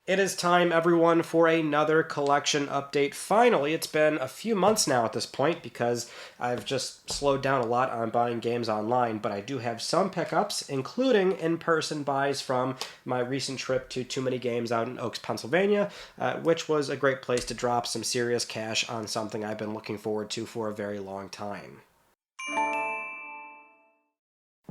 It is time, everyone, for another collection update. Finally, it's been a few months now at this point because I've just slowed down a lot on buying games online, but I do have some pickups, including in-person buys from my recent trip to TooManyGames out in Oaks, Pennsylvania, which was a great place to drop some serious cash on something I've been looking forward to for a very long time.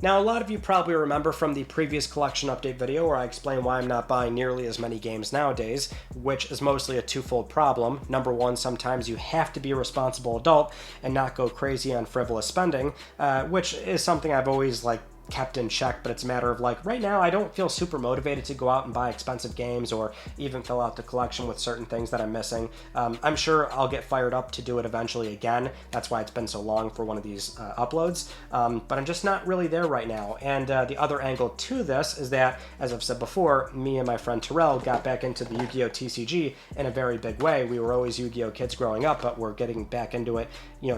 Now, a lot of you probably remember from the previous collection update video where I explained why I'm not buying nearly as many games nowadays, which is mostly a twofold problem. Number one, sometimes you have to be a responsible adult and not go crazy on frivolous spending, which is something I've always kept in check, but it's a matter of right now I don't feel super motivated to go out and buy expensive games or even fill out the collection with certain things that I'm missing. I'm sure I'll get fired up to do it eventually again. That's why it's been so long for one of these uploads, but I'm just not really there right now. And the other angle to this is that, as I've said before, me and my friend Terrell got back into the Yu-Gi-Oh! TCG in a very big way. We were always Yu-Gi-Oh! Kids growing up, but we're getting back into it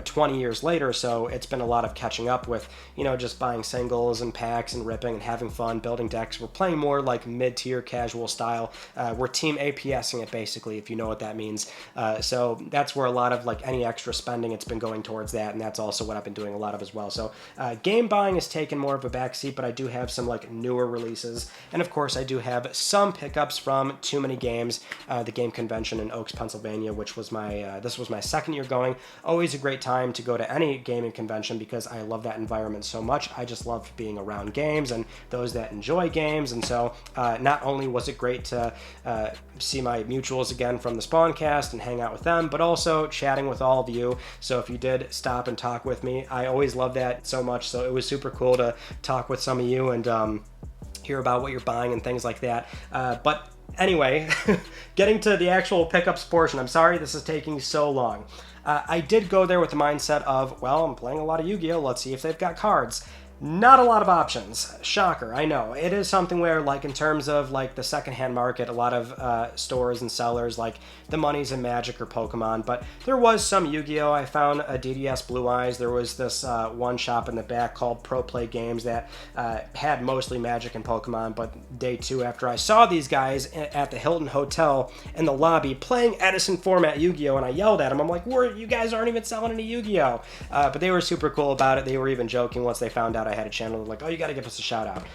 20 years later, so it's been a lot of catching up with just buying singles and packs and ripping and having fun, building decks. We're playing more mid-tier casual style. We're team APSing it, basically, if you know what that means. So that's where a lot of any extra spending, it's been going towards that, and that's also what I've been doing a lot of as well. So game buying has taken more of a backseat, but I do have some newer releases, and of course I do have some pickups from TooManyGames, the game convention in Oaks, Pennsylvania, which was my this was my second year going. Always a great time to go to any gaming convention because I love that environment so much. I just love being around games and those that enjoy games, and so not only was it great to see my mutuals again from the Spawncast and hang out with them, but also chatting with all of you. So if you did stop and talk with me, I always love that so much, so it was super cool to talk with some of you and hear about what you're buying and things like that. But anyway, getting to the actual pickups portion, I'm sorry this is taking so long. I did go there with the mindset of, well, I'm playing a lot of Yu-Gi-Oh! Let's see if they've got cards. Not a lot of options. Shocker, I know. It is something where, in terms of, the secondhand market, a lot of stores and sellers, the money's in Magic or Pokemon, but there was some Yu-Gi-Oh! I found a DDS Blue Eyes. There was this one shop in the back called Pro Play Games that had mostly Magic and Pokemon, but day two, after I saw these guys at the Hilton Hotel in the lobby playing Edison format Yu-Gi-Oh! And I yelled at them, I'm like, you guys aren't even selling any Yu-Gi-Oh! But they were super cool about it. They were even joking once they found out I had a channel. They're like, oh, you got to give us a shout out.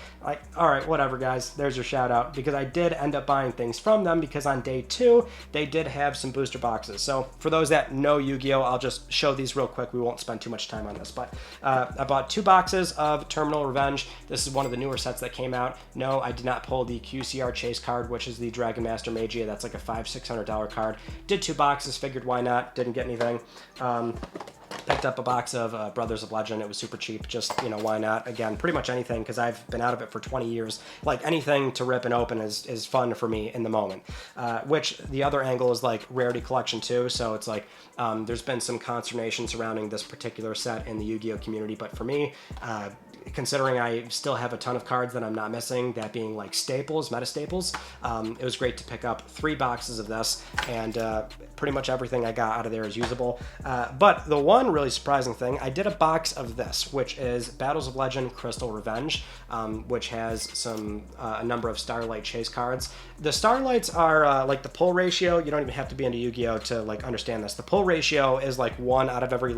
All right, whatever, guys. There's your shout out, because I did end up buying things from them because on day two, they did have some booster boxes. So for those that know Yu-Gi-Oh!, I'll just show these real quick. We won't spend too much time on this, but I bought 2 boxes of Terminal Revenge. This is one of the newer sets that came out. No, I did not pull the QCR Chase card, which is the Dragon Master Magia. That's like a $500-$600 card. Did 2 boxes, figured why not, didn't get anything. Picked up a box of Brothers of Legend. It was super cheap, just, why not? Again, pretty much anything, because I've been out of it for 20 years. Anything to rip and open is fun for me in the moment. Which, the other angle is, rarity collection, too, so it's there's been some consternation surrounding this particular set in the Yu-Gi-Oh! Community, but for me, considering I still have a ton of cards that I'm not missing, that being staples, meta staples, it was great to pick up 3 boxes of this, and pretty much everything I got out of there is usable. But the one really surprising thing, I did a box of this, which is Battles of Legend Crystal Revenge, which has a number of Starlight Chase cards. The Starlights are the pull ratio. You don't even have to be into Yu-Gi-Oh! To understand this. The pull ratio is 1 out of every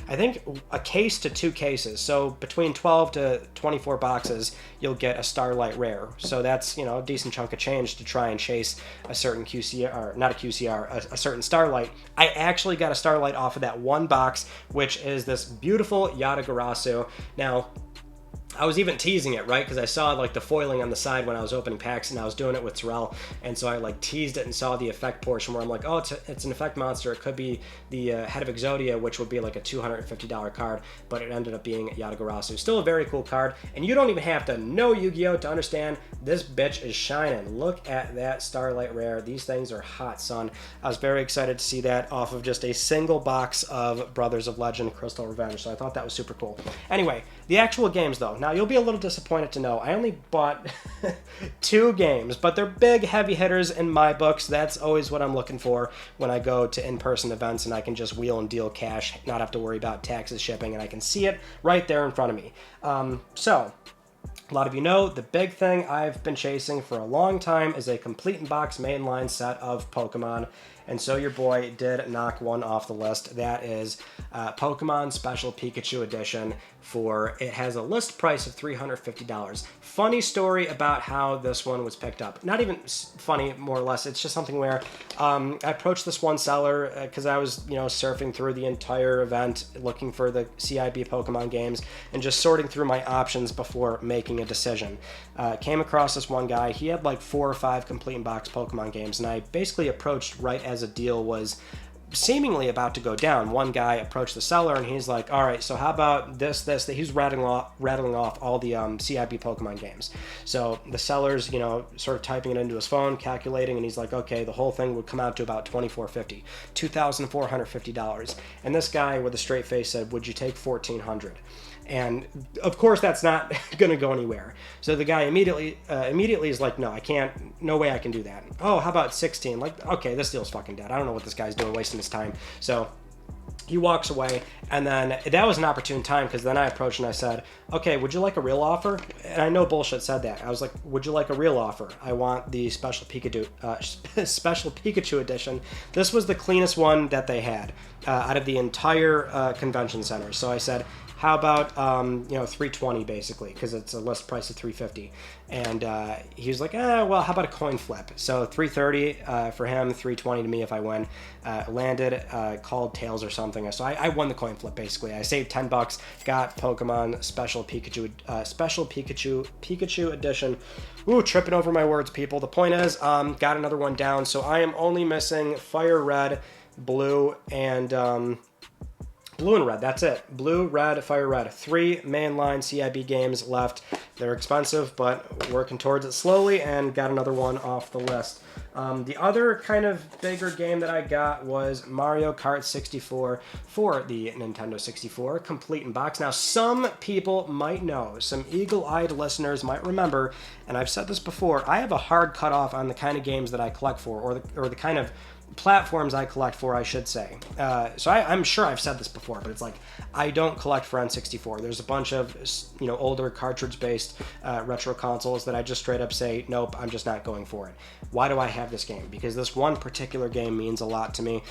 I think a case to 2 cases. So between 12 to 24 boxes, you'll get a Starlight rare. So that's a decent chunk of change to try and chase a certain QCR, or not a QCR, a certain Starlight. I actually got a Starlight off of that one box, which is this beautiful Yatagarasu. Now, I was even teasing it, right? Because I saw the foiling on the side when I was opening packs, and I was doing it with Terrell, and so I teased it and saw the effect portion where I'm like, oh, it's an effect monster. It could be the Head of Exodia, which would be a $250 card, but it ended up being Yatagarasu. Still a very cool card, and you don't even have to know Yu-Gi-Oh! To understand this bitch is shining. Look at that Starlight rare. These things are hot, son. I was very excited to see that off of just a single box of Brothers of Legend Crystal Revenge, so I thought that was super cool. Anyway, the actual games, though. Now, you'll be a little disappointed to know I only bought 2 games, but they're big, heavy hitters in my books. That's always what I'm looking for when I go to in-person events, and I can just wheel and deal cash, not have to worry about taxes, shipping, and I can see it right there in front of me. So, A lot of you know the big thing I've been chasing for a long time is a complete in box mainline set of Pokemon, and so your boy did knock one off the list. That is Pokemon Special Pikachu Edition. It has a list price of $350. Funny story about how this one was picked up. Not even funny, more or less. It's just something where I approached this one seller because I was, surfing through the entire event looking for the CIB Pokemon games and just sorting through my options before making a decision. Came across this one guy. He had like 4 or 5 complete in box Pokemon games, and I basically approached right as a deal was seemingly about to go down. One guy approached the seller and he's like, all right, so how about this, that he's rattling off all the CIB Pokemon games. So the seller's, sort of typing it into his phone, calculating, and he's like, okay, the whole thing would come out to about $2,450, $2,450. And this guy with a straight face said, would you take $1,400? And of course that's not going to go anywhere. So the guy immediately is like, no, I can't, no way I can do that. Oh, how about 16? Like, okay, this deal's fucking dead. I don't know what this guy's doing, wasting his time. So he walks away, and then that was an opportune time because then I approached and I said, okay, would you like a real offer? And I know bullshit said that. I was like, would you like a real offer? I want the Special Pikachu Edition. This was the cleanest one that they had out of the entire convention center. So I said, how about $320 basically, because it's a list price of $350. And he was like, well, how about a coin flip? So $330 for him, $320 to me if I win. Landed, called tails or something. So I won the coin flip basically. I saved $10, got Pokemon Special Pikachu Edition. Ooh, tripping over my words, people. The point is, got another one down. So I am only missing Fire Red, Blue, and Blue and Red, that's it. Blue, Red, Fire Red. 3 mainline CIB games left. They're expensive, but working towards it slowly, and got another one off the list. The other kind of bigger game that I got was Mario Kart 64 for the Nintendo 64, complete in box. Now, some people might know, some eagle-eyed listeners might remember, and I've said this before, I have a hard cutoff on the kind of games that I collect for, or the kind of platforms I collect for, I should say. So I'm sure I've said this before, but it's like, I don't collect for N64. There's a bunch of, older cartridge-based retro consoles that I just straight up say, nope, I'm just not going for it. Why do I have this game? Because this one particular game means a lot to me.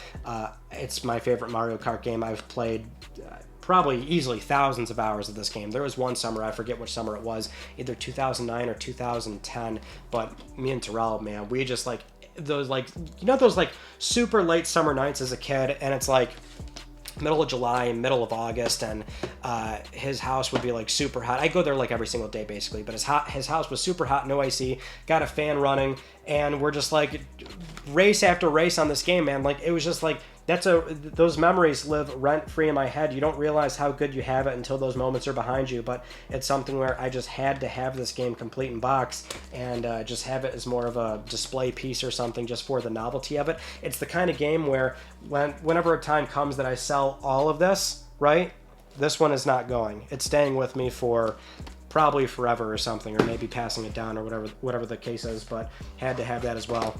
It's my favorite Mario Kart game. I've played probably easily thousands of hours of this game. There was one summer, I forget which summer it was, either 2009 or 2010, but me and Terrell, man, we just those super late summer nights as a kid, and it's like middle of July, middle of August, and his house would be like super hot. I go there like every single day basically, but his house was super hot, no AC, got a fan running, and we're just like race after race on this game, man. Like, it was just like, those memories live rent-free in my head. You don't realize how good you have it until those moments are behind you, but it's something where I just had to have this game complete in box and just have it as more of a display piece or something just for the novelty of it. It's the kind of game where whenever a time comes that I sell all of this, right, this one is not going. It's staying with me for probably forever or something, or maybe passing it down or whatever the case is, but had to have that as well.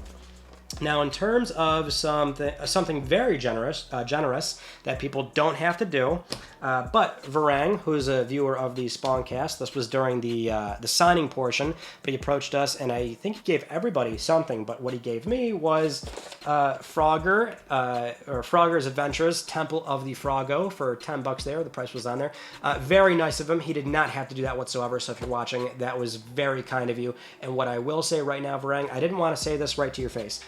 Now, in terms of something very generous that people don't have to do, but Varang, who's a viewer of the Spawncast, this was during the signing portion, but he approached us, and I think he gave everybody something, but what he gave me was Frogger, or Frogger's Adventures, Temple of the Froggo, for $10 there. The price was on there. Very nice of him. He did not have to do that whatsoever, so if you're watching, that was very kind of you. And what I will say right now, Varang, I didn't want to say this right to your face,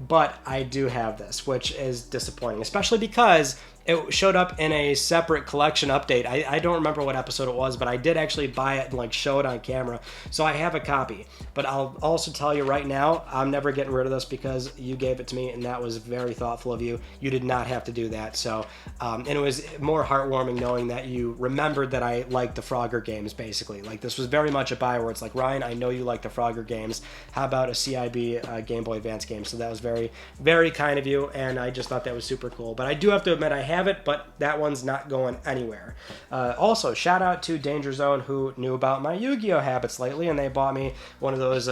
but I do have this, which is disappointing, especially because it showed up in a separate collection update. I don't remember what episode it was, but I did actually buy it and show it on camera. So I have a copy. But I'll also tell you right now, I'm never getting rid of this because you gave it to me, and that was very thoughtful of you. You did not have to do that. So, and it was more heartwarming knowing that you remembered that I liked the Frogger games, basically. This was very much a buy where it's like, Ryan, I know you like the Frogger games. How about a CIB Game Boy Advance game? So that was very, very kind of you, and I just thought that was super cool. But I do have to admit, I have it, but that one's not going anywhere. Also, shout out to Danger Zone, who knew about my Yu-Gi-Oh habits lately, and they bought me one of those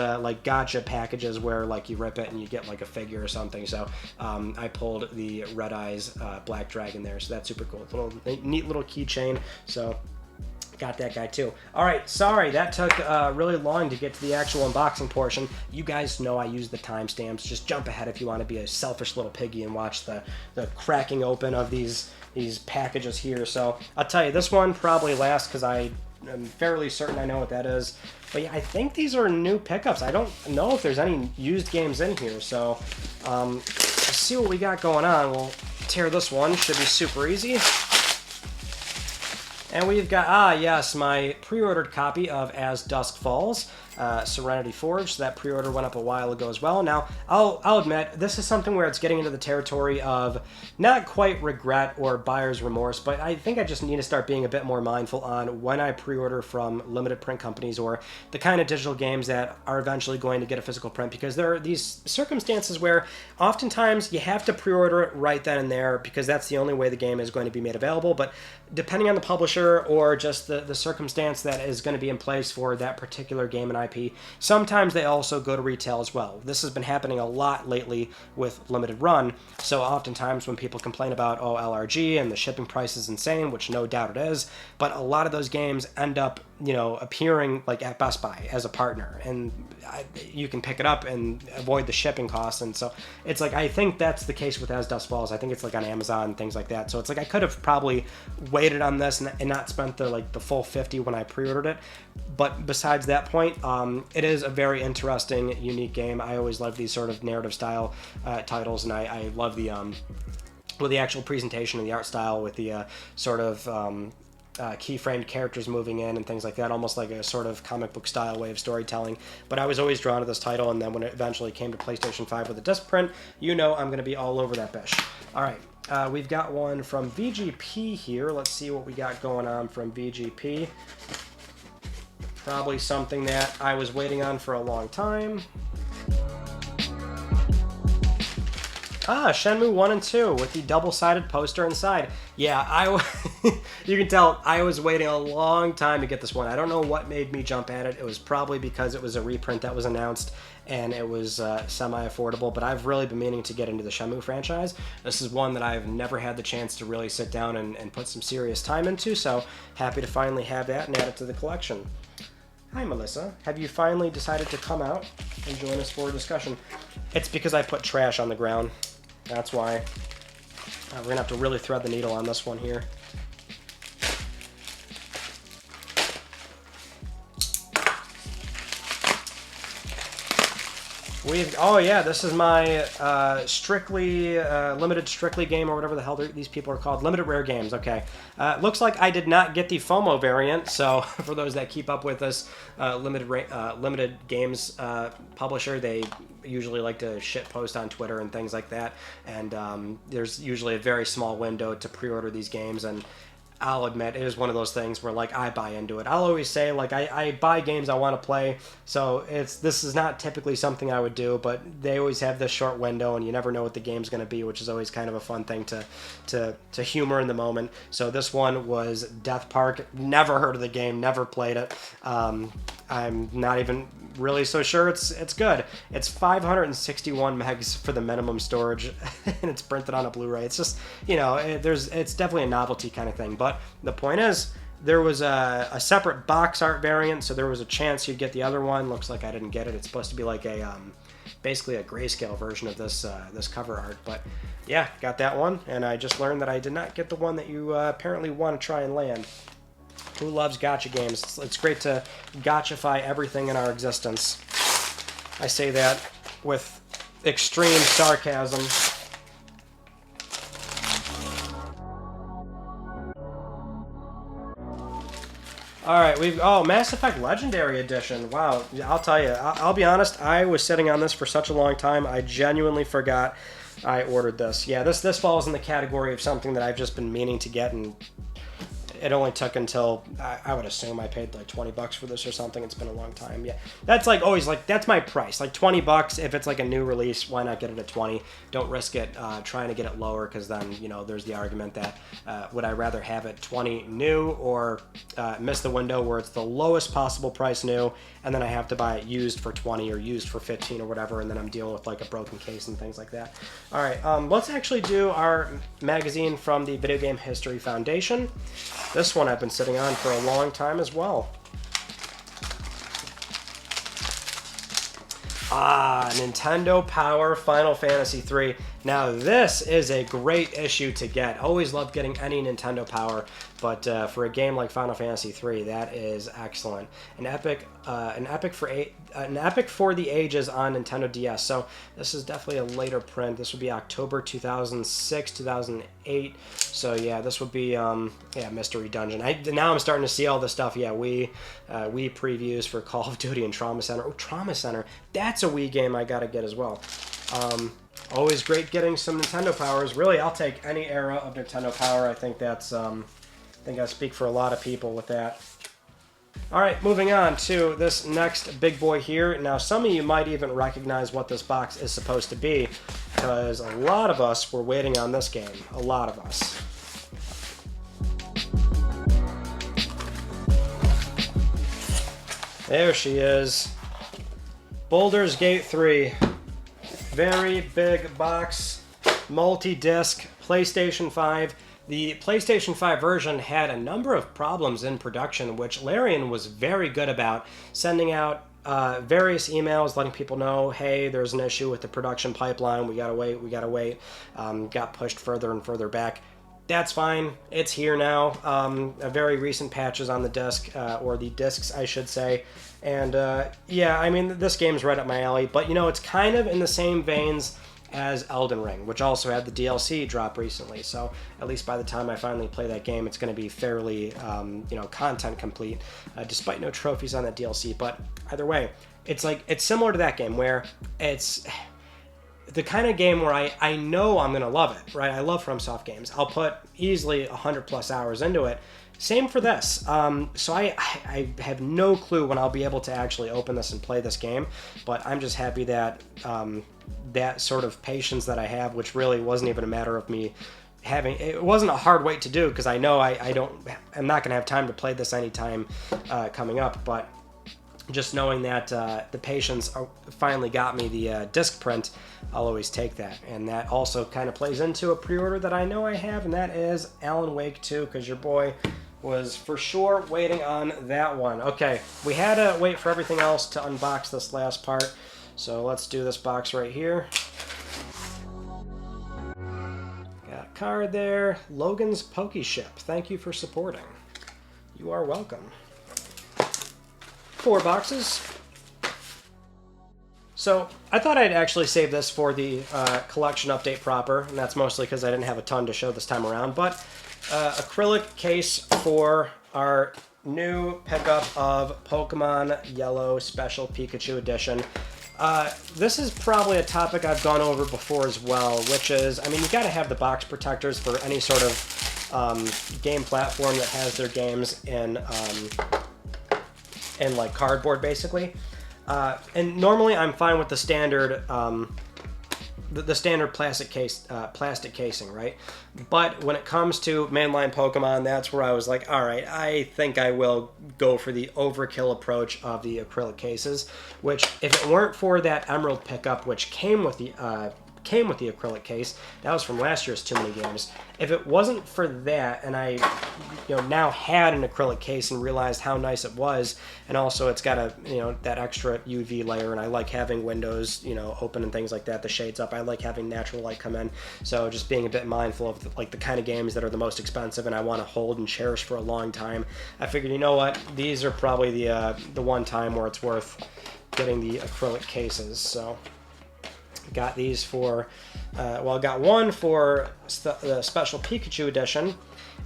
gotcha packages where you rip it and you get a figure or something. So I pulled the Red Eyes Black Dragon there, so that's super cool. Neat little keychain. So got that guy too. All right, sorry, that took really long to get to the actual unboxing portion. You guys know I use the timestamps. Just jump ahead if you want to be a selfish little piggy and watch the cracking open of these packages here. So I'll tell you, this one probably lasts because I am fairly certain I know what that is. But yeah, I think these are new pickups. I don't know if there's any used games in here. So let's see what we got going on. We'll tear this one. Should be super easy. And we've got, yes, my pre-ordered copy of As Dusk Falls, Serenity Forge. That pre-order went up a while ago as well. Now, I'll admit, this is something where it's getting into the territory of not quite regret or buyer's remorse, but I think I just need to start being a bit more mindful on when I pre-order from limited print companies or the kind of digital games that are eventually going to get a physical print, because there are these circumstances where oftentimes you have to pre-order it right then and there because that's the only way the game is going to be made available. But depending on the publisher or just the circumstance that is going to be in place for that particular game and IP, sometimes they also go to retail as well. This has been happening a lot lately with limited run, so oftentimes when people complain about, oh, LRG and the shipping price is insane, which no doubt it is, but a lot of those games end up, you know, appearing like at Best Buy as a partner, and you can pick it up and avoid the shipping costs. And so it's like, I think that's the case with As Dusk Falls. I think it's like on Amazon and things like that. So it's like I could have probably waited on this and not spent the full $50 when I pre-ordered it. But besides that point, it is a very interesting, unique game. I always love these sort of narrative style titles, and I love the with the actual presentation and the art style with the sort of keyframed characters moving in and things like that, almost like a sort of comic book style way of storytelling. But I was always drawn to this title, and then when it eventually came to PlayStation 5 with a disc print, you know I'm going to be all over that bish. All right, we've got one from VGP here. Let's see what we got going on from VGP. Probably something that I was waiting on for a long time. Shenmue 1 and 2 with the double-sided poster inside. Yeah, you can tell I was waiting a long time to get this one. I don't know what made me jump at it. It was probably because it was a reprint that was announced and it was semi-affordable, but I've really been meaning to get into the Shenmue franchise. This is one that I've never had the chance to really sit down and put some serious time into, so happy to finally have that and add it to the collection. Hi, Melissa. Have you finally decided to come out and join us for a discussion? It's because I put trash on the ground. That's why. We're going to have to really thread the needle on this one here. Oh yeah, this is my Strictly, limited Strictly game, or whatever the hell these people are called. Limited rare games, okay. Looks like I did not get the FOMO variant, so for those that keep up with this limited games publisher, they usually like to shit post on Twitter and things like that, and there's usually a very small window to pre-order these games, and I'll admit it is one of those things where, like, I buy into it. I'll always say, like, I buy games I want to play, so this is not typically something I would do, but they always have this short window, and you never know what the game's going to be, which is always kind of a fun thing to humor in the moment. So this one was Death Park. Never heard of the game, never played it. I'm not even really so sure it's good. It's 561 megs for the minimum storage, and it's printed on a Blu-ray. It's just, you know, it's definitely a novelty kind of thing. But the point is, there was a separate box art variant, so there was a chance you'd get the other one. Looks like I didn't get it. It's supposed to be like a basically a grayscale version of this cover art. But yeah, got that one, and I just learned that I did not get the one that you apparently want to try and land. Who loves gacha games? It's great to gachify everything in our existence. I say that with extreme sarcasm. All right, Mass Effect Legendary Edition. Wow, I'll tell you, I'll be honest, I was sitting on this for such a long time, I genuinely forgot I ordered this. Yeah, this falls in the category of something that I've just been meaning to get, and it only took until, I would assume I paid like $20 for this or something. It's been a long time. Yeah, that's like always, like, that's my price. Like $20 if it's like a new release. Why not get it at 20? Don't risk it trying to get it lower, because then, you know, there's the argument that would I rather have it 20 new or miss the window where it's the lowest possible price new, and then I have to buy it used for 20 or used for 15 or whatever, and then I'm dealing with like a broken case and things like that. All right, let's actually do our magazine from the Video Game History Foundation. This one I've been sitting on for a long time as well. Nintendo Power Final Fantasy III. Now this is a great issue to get. Always loved getting any Nintendo Power, but for a game like Final Fantasy III, that is excellent. An epic for the ages on Nintendo DS. So this is definitely a later print. This would be October 2006, 2008. So yeah, this would be Mystery Dungeon. Now I'm starting to see all this stuff. Yeah, we previews for Call of Duty and Trauma Center. Oh, Trauma Center. That's a Wii game I gotta get as well. Always great getting some Nintendo Powers. Really, I'll take any era of Nintendo Power. I think that's I think I speak for a lot of people with that. All right, moving on to this next big boy here. Now, some of you might even recognize what this box is supposed to be, because a lot of us were waiting on this game. A lot of us. There she is. Baldur's Gate 3. Very big box, multi-disc, PlayStation 5. The PlayStation 5 version had a number of problems in production, which Larian was very good about, sending out various emails letting people know, hey, there's an issue with the production pipeline, we gotta wait. Got pushed further and further back. That's fine, it's here now. A very recent patches on the disc, or the discs I should say. And yeah, I mean, this game's right up my alley, but you know, it's kind of in the same veins as Elden Ring, which also had the DLC drop recently. So at least by the time I finally play that game, it's going to be fairly, content complete, despite no trophies on that DLC. But either way, it's similar to that game where it's the kind of game where I know I'm going to love it, right? I love FromSoft games. I'll put easily 100 plus hours into it. Same for this. So I have no clue when I'll be able to actually open this and play this game, but I'm just happy that that sort of patience that I have, which really wasn't even a matter of me having, it wasn't a hard wait to do, because I know I'm not going to have time to play this anytime coming up, but just knowing that the patience finally got me the disc print, I'll always take that. And that also kind of plays into a pre-order that I know I have, and that is Alan Wake 2, because your boy was for sure waiting on that one. Okay, we had to wait for everything else to unbox this last part, so let's do this box right here. Got a card there. Logan's Pokeship. Thank you for supporting. You are welcome. 4 boxes. So I thought I'd actually save this for the collection update proper, and that's mostly because I didn't have a ton to show this time around, but acrylic case for our new pickup of Pokemon Yellow Special Pikachu Edition. This is probably a topic I've gone over before as well, which is, I mean, you got to have the box protectors for any sort of game platform that has their games in like cardboard, basically. And normally I'm fine with the standard the standard plastic casing, right? But when it comes to mainline Pokemon, that's where I was like, all right, I think I will go for the overkill approach of the acrylic cases, which if it weren't for that Emerald pickup, which came with the acrylic case, that was from last year's TooManyGames. If it wasn't for that, and I now had an acrylic case and realized how nice it was, and also it's got a that extra UV layer, and I like having windows open and things like that, the shades up. I like having natural light come in, so just being a bit mindful of the kind of games that are the most expensive and I want to hold and cherish for a long time. I figured, you know what, these are probably the one time where it's worth getting the acrylic cases. So got these for, I got one for the Special Pikachu Edition,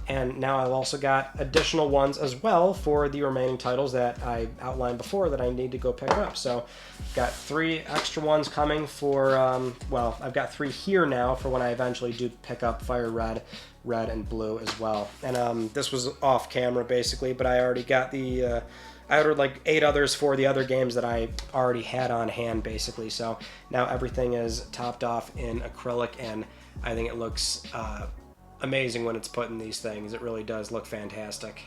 and now I've also got additional ones as well for the remaining titles that I outlined before that I need to go pick up. So got 3 extra ones coming for, I've got 3 here now for when I eventually do pick up Fire Red, Red, and Blue as well. And this was off camera basically, but I already got the... I ordered like 8 others for the other games that I already had on hand, basically. So now everything is topped off in acrylic, and I think it looks amazing when it's put in these things. It really does look fantastic.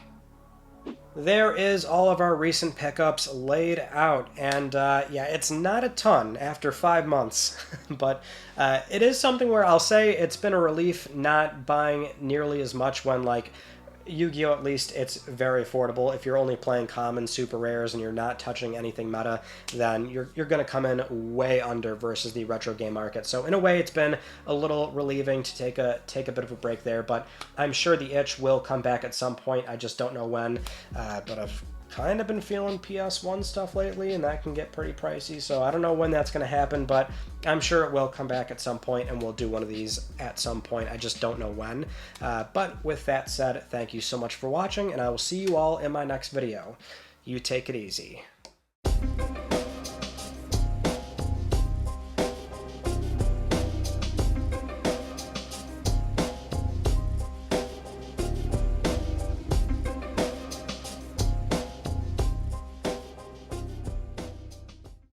There is all of our recent pickups laid out, and yeah, it's not a ton after 5 months, but it is something where I'll say it's been a relief not buying nearly as much when, like, Yu-Gi-Oh! At least it's very affordable. If you're only playing common, super rares, and you're not touching anything meta, then you're going to come in way under versus the retro game market. So in a way, it's been a little relieving to take a bit of a break there, but I'm sure the itch will come back at some point. I just don't know when, but I've kind of been feeling PS1 stuff lately, and that can get pretty pricey, so I don't know when that's going to happen, but I'm sure it will come back at some point, and we'll do one of these at some point. I just don't know when. But with that said, thank you so much for watching, and I will see you all in my next video. You take it easy.